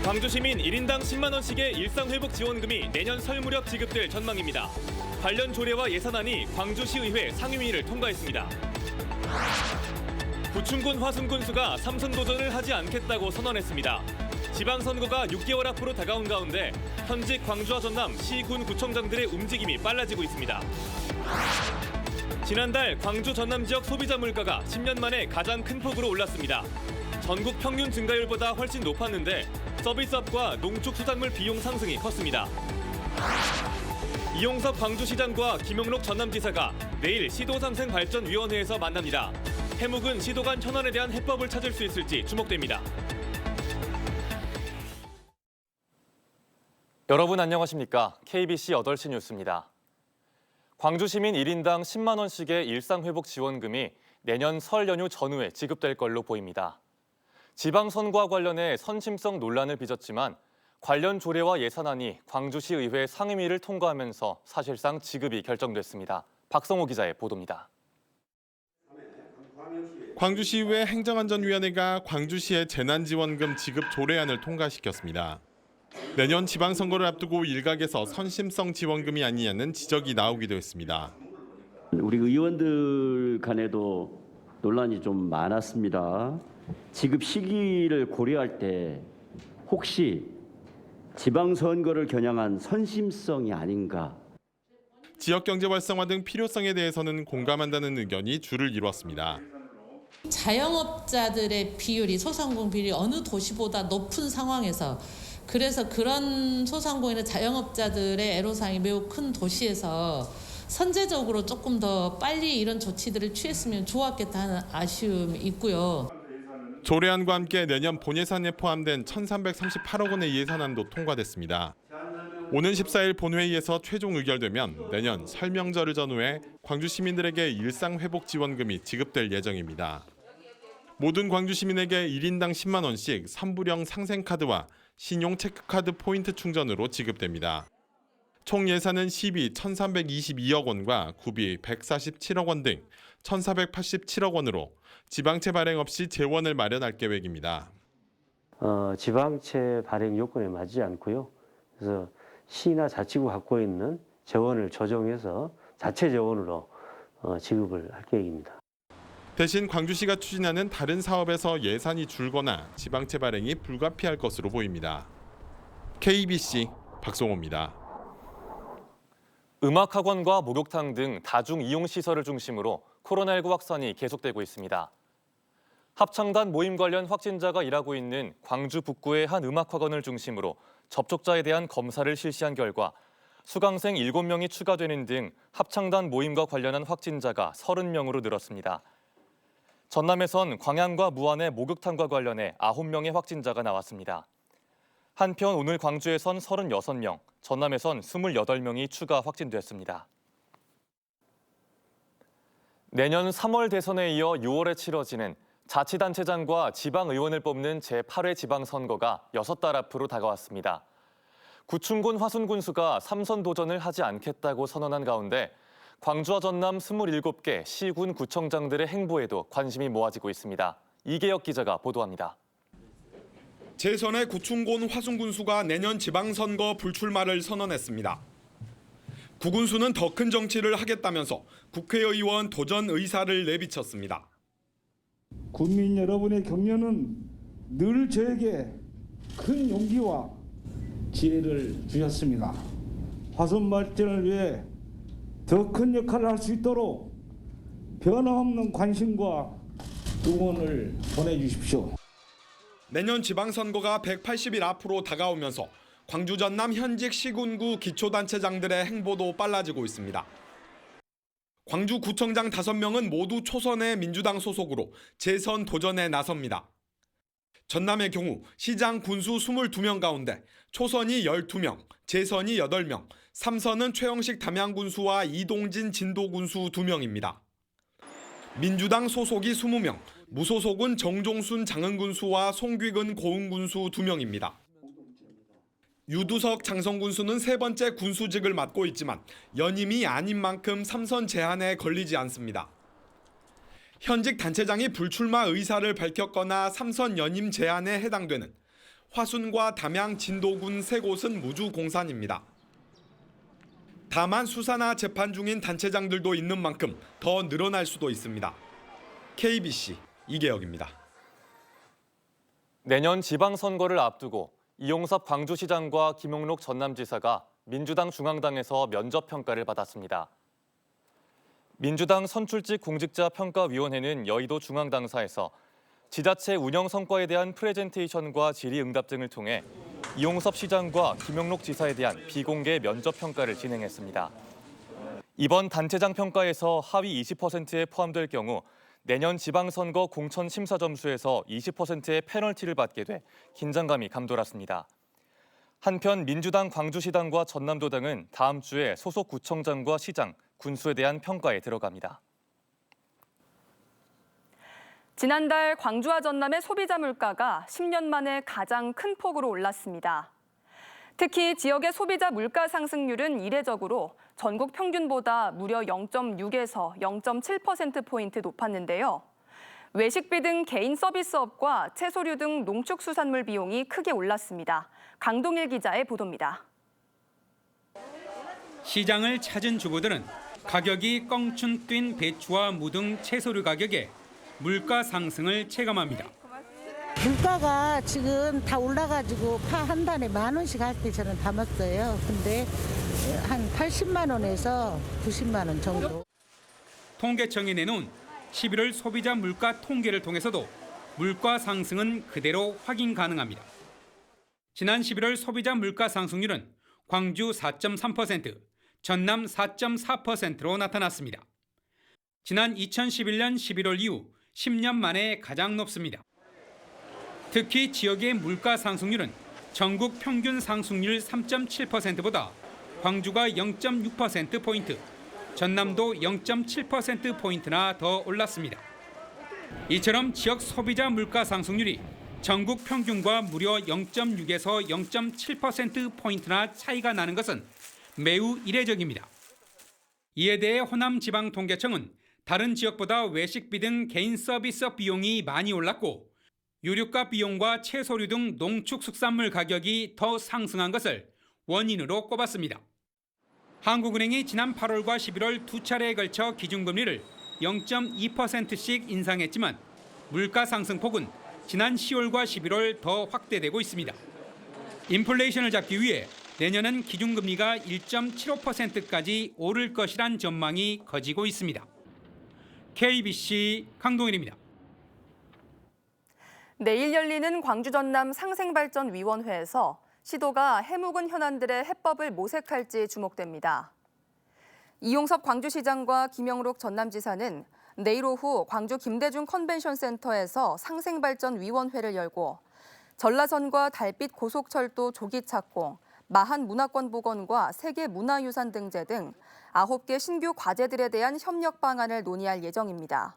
광주시민 1인당 10만 원씩의 일상회복 지원금이 내년 설 무렵 지급될 전망입니다. 관련 조례와 예산안이 광주시의회 상임위를 통과했습니다. 구충군 화순군수가 3선 도전을 하지 않겠다고 선언했습니다. 지방선거가 6개월 앞으로 다가온 가운데 현직 광주와 전남 시군 구청장들의 움직임이 빨라지고 있습니다. 지난달 광주 전남 지역 소비자 물가가 10년 만에 가장 큰 폭으로 올랐습니다. 전국 평균 증가율보다 훨씬 높았는데 서비스업과 농축수산물 비용 상승이 컸습니다. 이용섭 광주시장과 김용록 전남지사가 내일 시도상생발전위원회에서 만납니다. 해묵은 시도 간 현안에 대한 해법을 찾을 수 있을지 주목됩니다. 여러분 안녕하십니까? KBC 8시 뉴스입니다. 광주 시민 1인당 10만 원씩의 일상회복 지원금이 내년 설 연휴 전후에 지급될 걸로 보입니다. 지방선거와 관련해 선심성 논란을 빚었지만 관련 조례와 예산안이 광주시 의회 상임위를 통과하면서 사실상 지급이 결정됐습니다. 박성호 기자의 보도입니다. 광주시의회 행정안전위원회가 광주시의 재난지원금 지급 조례안을 통과시켰습니다. 내년 지방선거를 앞두고 일각에서 선심성 지원금이 아니냐는 지적이 나오기도 했습니다. 우리 의원들 간에도 논란이 좀 많았습니다. 지급 시기를 고려할 때 혹시 지방선거를 겨냥한 선심성이 아닌가. 지역경제 활성화 등 필요성에 대해서는 공감한다는 의견이 줄을 이뤘습니다. 자영업자들의 비율이 소상공 비율이 어느 도시보다 높은 상황에서 그래서 그런 소상공인의 자영업자들의 애로사항이 매우 큰 도시에서 선제적으로 조금 더 빨리 이런 조치들을 취했으면 좋았겠다 하는 아쉬움이 있고요. 조례안과 함께 내년 본예산에 포함된 1,338억 원의 예산안도 통과됐습니다. 오는 14일 본회의에서 최종 의결되면 내년 설 명절을 전후해 광주 시민들에게 일상회복 지원금이 지급될 예정입니다. 모든 광주 시민에게 1인당 10만 원씩 3불형 상생카드와 신용 체크카드 포인트 충전으로 지급됩니다. 총 예산은 시비 1,322억 원과 구비 147억 원 등 1,487억 원으로 지방채 발행 없이 재원을 마련할 계획입니다. 지방채 발행 요건에 맞지 않고요. 그래서 시나 자치구 갖고 있는 재원을 조정해서 자체 재원으로 지급을 할 계획입니다. 대신 광주시가 추진하는 다른 사업에서 예산이 줄거나 지방채 발행이 불가피할 것으로 보입니다. KBC 박성호입니다. 음악학원과 목욕탕 등 다중이용시설을 중심으로 코로나19 확산이 계속되고 있습니다. 합창단 모임 관련 확진자가 일하고 있는 광주 북구의 한 음악학원을 중심으로 접촉자에 대한 검사를 실시한 결과 수강생 7명이 추가되는 등 합창단 모임과 관련한 확진자가 30명으로 늘었습니다. 전남에선 광양과 무안의 목욕탕과 관련해 9명의 확진자가 나왔습니다. 한편 오늘 광주에선 36명, 전남에선 28명이 추가 확진됐습니다. 내년 3월 대선에 이어 6월에 치러지는 자치단체장과 지방의원을 뽑는 제8회 지방선거가 6달 앞으로 다가왔습니다. 구충군 화순군수가 3선 도전을 하지 않겠다고 선언한 가운데 광주와 전남 27개 시군 구청장들의 행보에도 관심이 모아지고 있습니다. 이계혁 기자가 보도합니다. 제3회 구충군 화순군수가 내년 지방선거 불출마를 선언했습니다. 구군수는 더 큰 정치를 하겠다면서 국회의원 도전 의사를 내비쳤습니다. 국민 여러분의 격려는 늘 저에게 큰 용기와 지혜를 주셨습니다. 화순 발전을 위해 더 큰 역할을 할 수 있도록 변함없는 관심과 응원을 보내주십시오. 내년 지방선거가 180일 앞으로 다가오면서 광주 전남 현직 시군구 기초단체장들의 행보도 빨라지고 있습니다. 광주구청장 5명은 모두 초선의 민주당 소속으로 재선 도전에 나섭니다. 전남의 경우 시장 군수 22명 가운데 초선이 12명, 재선이 8명, 3선은 최영식 담양군수와 이동진 진도군수 2명입니다. 민주당 소속이 20명, 무소속은 정종순 장흥군수와 송귀근 고흥군수 2명입니다. 유두석 장성군수는 3번째 군수직을 맡고 있지만 연임이 아닌 만큼 3선 제한에 걸리지 않습니다. 현직 단체장이 불출마 의사를 밝혔거나 3선 연임 제한에 해당되는 화순과 담양, 진도군 세 곳은 무주공산입니다. 다만 수사나 재판 중인 단체장들도 있는 만큼 더 늘어날 수도 있습니다. KBC 이계혁입니다. 내년 지방선거를 앞두고 이용섭 광주시장과 김용록 전남지사가 민주당 중앙당에서 면접평가를 받았습니다. 민주당 선출직 공직자 평가위원회는 여의도 중앙당사에서 지자체 운영 성과에 대한 프레젠테이션과 질의응답 등을 통해 이용섭 시장과 김용록 지사에 대한 비공개 면접평가를 진행했습니다. 이번 단체장 평가에서 하위 20%에 포함될 경우 내년 지방선거 공천 심사 점수에서 20%의 페널티를 받게 돼 긴장감이 감돌았습니다. 한편 민주당 광주시당과 전남도당은 다음 주에 소속 구청장과 시장, 군수에 대한 평가에 들어갑니다. 지난달 광주와 전남의 소비자 물가가 10년 만에 가장 큰 폭으로 올랐습니다. 특히 지역의 소비자 물가 상승률은 이례적으로 전국 평균보다 무려 0.6에서 0.7%포인트 높았는데요. 외식비 등 개인 서비스업과 채소류 등 농축수산물 비용이 크게 올랐습니다. 강동일 기자의 보도입니다. 시장을 찾은 주부들은 가격이 껑충 뛴 배추와 무 등 채소류 가격에 물가 상승을 체감합니다. 물가가 지금 다 올라가지고 파 한 단에 10,000원씩 할 때 저는 담았어요. 근데 한 80만 원에서 90만 원 정도. 통계청이 내놓은 11월 소비자 물가 통계를 통해서도 물가 상승은 그대로 확인 가능합니다. 지난 11월 소비자 물가 상승률은 광주 4.3%, 전남 4.4%로 나타났습니다. 지난 2011년 11월 이후 10년 만에 가장 높습니다. 특히 지역의 물가 상승률은 전국 평균 상승률 3.7%보다 광주가 0.6%포인트, 전남도 0.7%포인트나 더 올랐습니다. 이처럼 지역 소비자 물가 상승률이 전국 평균과 무려 0.6에서 0.7%포인트나 차이가 나는 것은 매우 이례적입니다. 이에 대해 호남지방통계청은 다른 지역보다 외식비 등 개인 서비스 비용이 많이 올랐고 유류가 비용과 채소류 등 농축축산물 가격이 더 상승한 것을 원인으로 꼽았습니다. 한국은행이 지난 8월과 11월 두 차례에 걸쳐 기준금리를 0.2%씩 인상했지만 물가 상승폭은 지난 10월과 11월 더 확대되고 있습니다. 인플레이션을 잡기 위해 내년은 기준금리가 1.75%까지 오를 것이란 전망이 커지고 있습니다. KBC 강동일입니다. 내일 열리는 광주 전남 상생발전위원회에서 시도가 해묵은 현안들의 해법을 모색할지 주목됩니다. 이용섭 광주시장과 김영록 전남지사는 내일 오후 광주 김대중 컨벤션센터에서 상생발전위원회를 열고 전라선과 달빛 고속철도 조기 착공, 마한 문화권복원과 세계문화유산 등재 등 9개 신규 과제들에 대한 협력 방안을 논의할 예정입니다.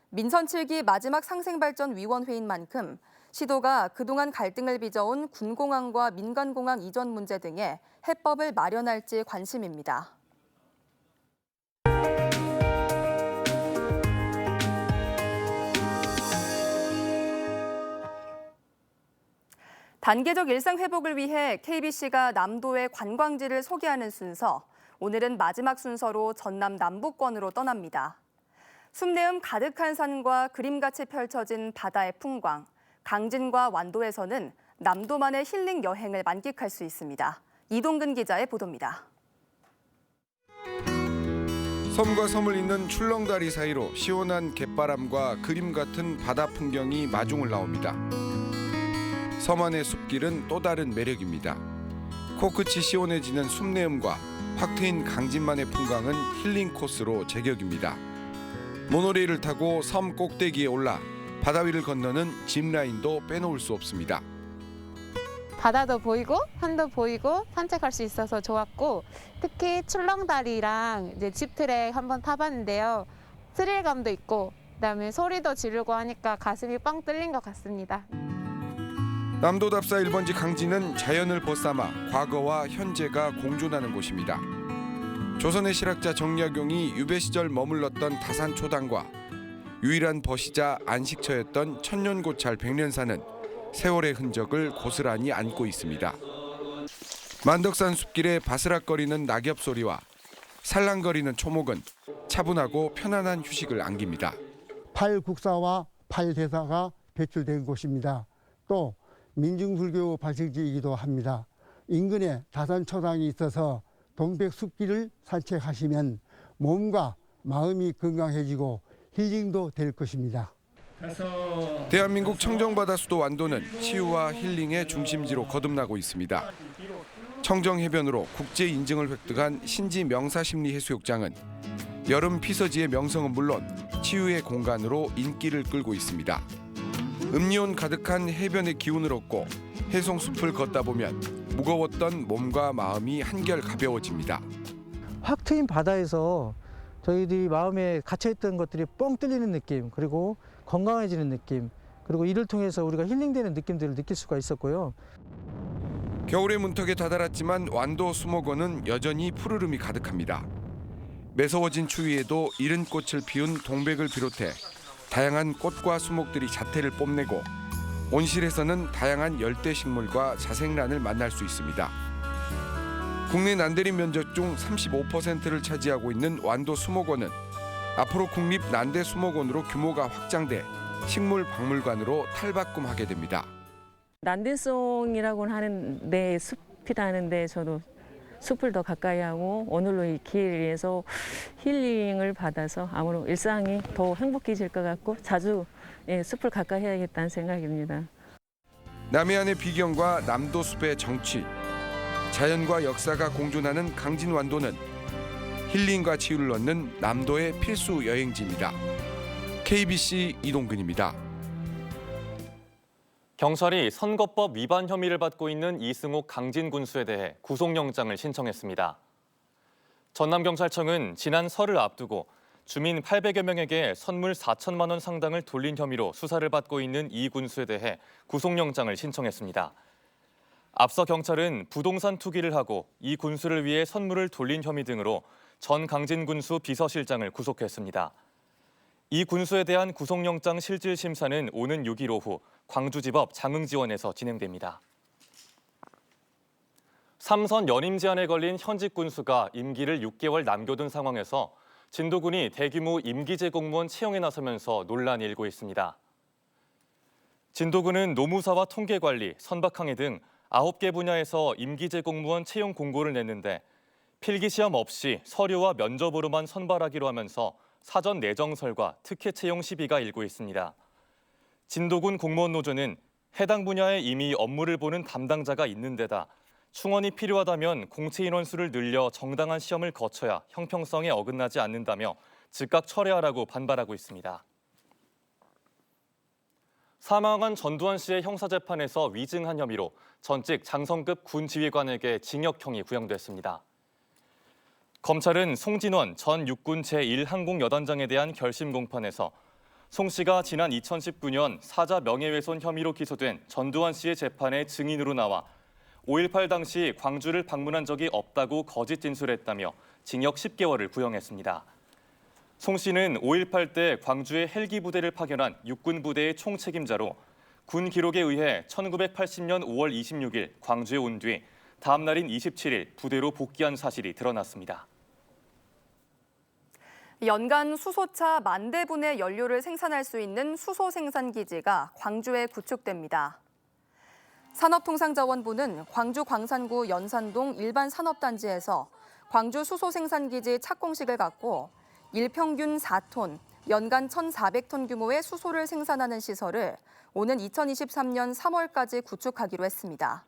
민선 7기 마지막 상생발전위원회인 만큼 시도가 그동안 갈등을 빚어온 군공항과 민간공항 이전 문제 등에 해법을 마련할지 관심입니다. 단계적 일상 회복을 위해 KBC가 남도의 관광지를 소개하는 순서, 오늘은 마지막 순서로 전남 남부권으로 떠납니다. 숲내음 가득한 산과 그림같이 펼쳐진 바다의 풍광, 강진과 완도에서는 남도만의 힐링 여행을 만끽할 수 있습니다. 이동근 기자의 보도입니다. 섬과 섬을 잇는 출렁다리 사이로 시원한 갯바람과 그림 같은 바다 풍경이 마중을 나옵니다. 섬 안의 숲길은 또 다른 매력입니다. 코끝이 시원해지는 숲내음과 확 트인 강진만의 풍광은 힐링 코스로 제격입니다. 모노레일을 타고 섬 꼭대기에 올라 바다 위를 건너는 짚라인도 빼놓을 수 없습니다. 바다도 보이고 산도 보이고 산책할 수 있어서 좋았고, 특히 출렁다리랑 이제 짚트랙 한번 타봤는데요. 스릴감도 있고 그다음에 소리도 지르고 하니까 가슴이 뻥 뚫린 것 같습니다. 남도답사 1번지 강진은 자연을 벗삼아 과거와 현재가 공존하는 곳입니다. 조선의 실학자 정약용이 유배 시절 머물렀던 다산초당과 유일한 버시자 안식처였던 천년고찰 백년산은 세월의 흔적을 고스란히 안고 있습니다. 만덕산 숲길의 바스락거리는 낙엽 소리와 살랑거리는 초목은 차분하고 편안한 휴식을 안깁니다. 팔국사와 팔대사가 배출된 곳입니다. 또 민중불교 발생지이기도 합니다. 인근에 다산초당이 있어서 동백숲길을 산책하시면 몸과 마음이 건강해지고 힐링도 될 것입니다. 대한민국 청정바다 수도 완도는 치유와 힐링의 중심지로 거듭나고 있습니다. 청정해변으로 국제 인증을 획득한 신지 명사심리해수욕장은 여름 피서지의 명성은 물론 치유의 공간으로 인기를 끌고 있습니다. 음이온 가득한 해변의 기운을 얻고 해송숲을 걷다 보면 무거웠던 몸과 마음이 한결 가벼워집니다. 확 트인 바다에서 저희들이 마음에 갇혀있던 것들이 뻥 뚫리는 느낌, 그리고 건강해지는 느낌, 그리고 이를 통해서 우리가 힐링되는 느낌들을 느낄 수가 있었고요. 겨울의 문턱에 다다랐지만 완도 수목원은 여전히 푸르름이 가득합니다. 매서워진 추위에도 이른 꽃을 피운 동백을 비롯해 다양한 꽃과 수목들이 자태를 뽐내고 온실에서는 다양한 열대 식물과 자생란을 만날 수 있습니다. 국내 난대림 면적 중 35%를 차지하고 있는 완도 수목원은 앞으로 국립 난대 수목원으로 규모가 확장돼 식물 박물관으로 탈바꿈하게 됩니다. 난대송이라고 하는 내 숲이라는데 저도 숲을 더 가까이 하고 오늘로 이 기회에서 힐링을 받아서 아무로 일상이 더 행복해질 것 같고 자주 숲을 가까이 해야겠다는 생각입니다. 남해안의 비경과 남도 숲의 정취, 자연과 역사가 공존하는 강진 완도는 힐링과 치유를 얻는 남도의 필수 여행지입니다. KBC 이동근입니다. 경찰이 선거법 위반 혐의를 받고 있는 이승옥 강진 군수에 대해 구속영장을 신청했습니다. 전남경찰청은 지난 설을 앞두고 주민 800여 명에게 선물 4천만 원 상당을 돌린 혐의로 수사를 받고 있는 이 군수에 대해 구속영장을 신청했습니다. 앞서 경찰은 부동산 투기를 하고 이 군수를 위해 선물을 돌린 혐의 등으로 전 강진 군수 비서실장을 구속했습니다. 이 군수에 대한 구속영장 실질심사는 오는 6일 오후 광주지법 장흥지원에서 진행됩니다. 3선 연임 제한에 걸린 현직 군수가 임기를 6개월 남겨둔 상황에서 진도군이 대규모 임기제 공무원 채용에 나서면서 논란이 일고 있습니다. 진도군은 노무사와 통계관리, 선박항해 등 9개 분야에서 임기제 공무원 채용 공고를 냈는데 필기시험 없이 서류와 면접으로만 선발하기로 하면서 사전 내정설과 특혜 채용 시비가 일고 있습니다. 진도군 공무원 노조는 해당 분야에 이미 업무를 보는 담당자가 있는 데다 충원이 필요하다면 공채 인원수를 늘려 정당한 시험을 거쳐야 형평성에 어긋나지 않는다며 즉각 철회하라고 반발하고 있습니다. 사망한 전두환 씨의 형사재판에서 위증한 혐의로 전직 장성급 군 지휘관에게 징역형이 구형됐습니다. 검찰은 송진원 전 육군 제1항공여단장에 대한 결심 공판에서 송 씨가 지난 2019년 사자 명예훼손 혐의로 기소된 전두환 씨의 재판에 증인으로 나와 5.18 당시 광주를 방문한 적이 없다고 거짓 진술했다며 징역 10개월을 구형했습니다. 송 씨는 5.18 때 광주에 헬기 부대를 파견한 육군 부대의 총책임자로 군 기록에 의해 1980년 5월 26일 광주에 온 뒤 다음 날인 27일 부대로 복귀한 사실이 드러났습니다. 연간 수소차 10,000대분의 연료를 생산할 수 있는 수소 생산 기지가 광주에 구축됩니다. 산업통상자원부는 광주 광산구 연산동 일반 산업단지에서 광주 수소 생산 기지 착공식을 갖고 일평균 4톤, 연간 1,400톤 규모의 수소를 생산하는 시설을 오는 2023년 3월까지 구축하기로 했습니다.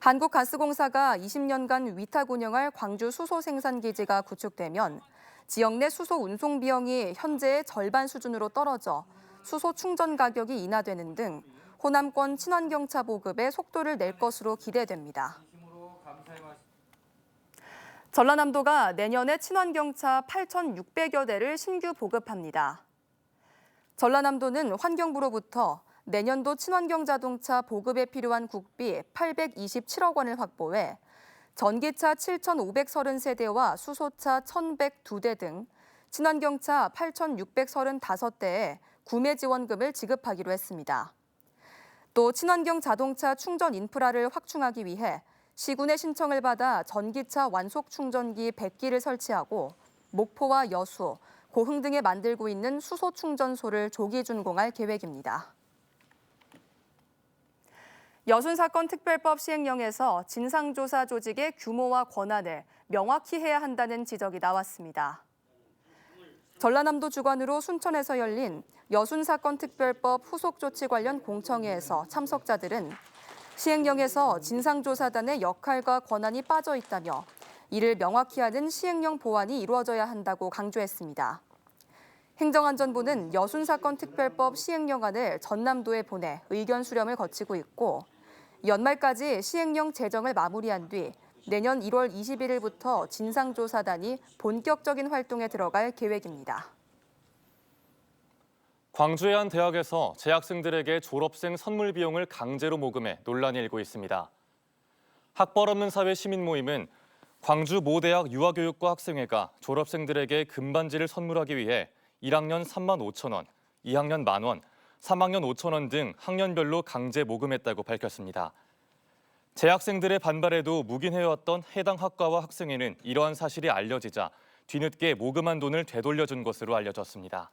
한국가스공사가 20년간 위탁 운영할 광주 수소 생산 기지가 구축되면 지역 내 수소 운송 비용이 현재의 절반 수준으로 떨어져 수소 충전 가격이 인하되는 등 호남권 친환경차 보급에 속도를 낼 것으로 기대됩니다. 전라남도가 내년에 친환경차 8,600여 대를 신규 보급합니다. 전라남도는 환경부로부터 내년도 친환경 자동차 보급에 필요한 국비 827억 원을 확보해 전기차 7,530세대와 수소차 1,102대 등 친환경차 8,635대에 구매 지원금을 지급하기로 했습니다. 또 친환경 자동차 충전 인프라를 확충하기 위해 시군의 신청을 받아 전기차 완속 충전기 100기를 설치하고 목포와 여수, 고흥 등에 만들고 있는 수소 충전소를 조기 준공할 계획입니다. 여순사건 특별법 시행령에서 진상조사 조직의 규모와 권한을 명확히 해야 한다는 지적이 나왔습니다. 전라남도 주관으로 순천에서 열린 여순사건 특별법 후속 조치 관련 공청회에서 참석자들은 시행령에서 진상조사단의 역할과 권한이 빠져 있다며 이를 명확히 하는 시행령 보완이 이루어져야 한다고 강조했습니다. 행정안전부는 여순사건 특별법 시행령안을 전남도에 보내 의견 수렴을 거치고 있고 연말까지 시행령 제정을 마무리한 뒤 내년 1월 21일부터 진상조사단이 본격적인 활동에 들어갈 계획입니다. 광주의 한 대학에서 재학생들에게 졸업생 선물 비용을 강제로 모금해 논란이 일고 있습니다. 학벌 없는 사회 시민 모임은 광주 모 대학 유아교육과 학생회가 졸업생들에게 금반지를 선물하기 위해 1학년 35,000원, 2학년 10,000원, 3학년 5,000원 등 학년별로 강제 모금했다고 밝혔습니다. 재학생들의 반발에도 묵인해왔던 해당 학과와 학생회는 이러한 사실이 알려지자 뒤늦게 모금한 돈을 되돌려준 것으로 알려졌습니다.